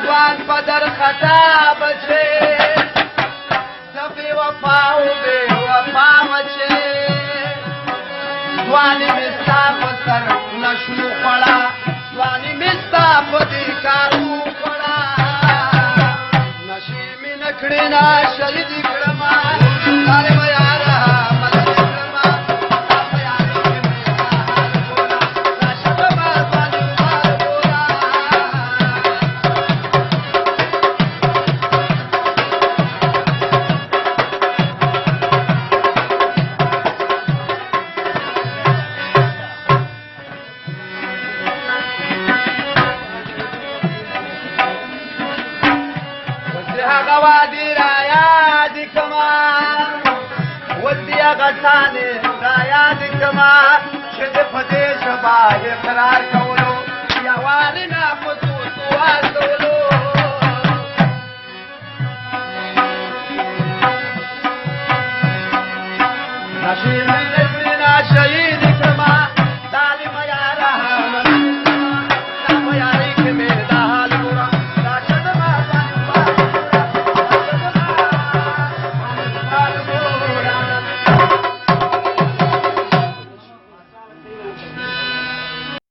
ځوان په درخطا بچې د بې وفا و بې وفا مچې ځواني مې ستا په سر نشو خوړه ځواني مې ستا په دې کار وخوړه نشې مې نه کړې نه شهید کړمه طالب یاره ملک کړمه ستا په یادو کې مې سهار بوله دا شپه به ځواني مار بوله هغه وادي را یاد کما ودي هغه ټانې را یاد کما چې د په دې ژبه اقرار کولو یا وارې نه په څو واسو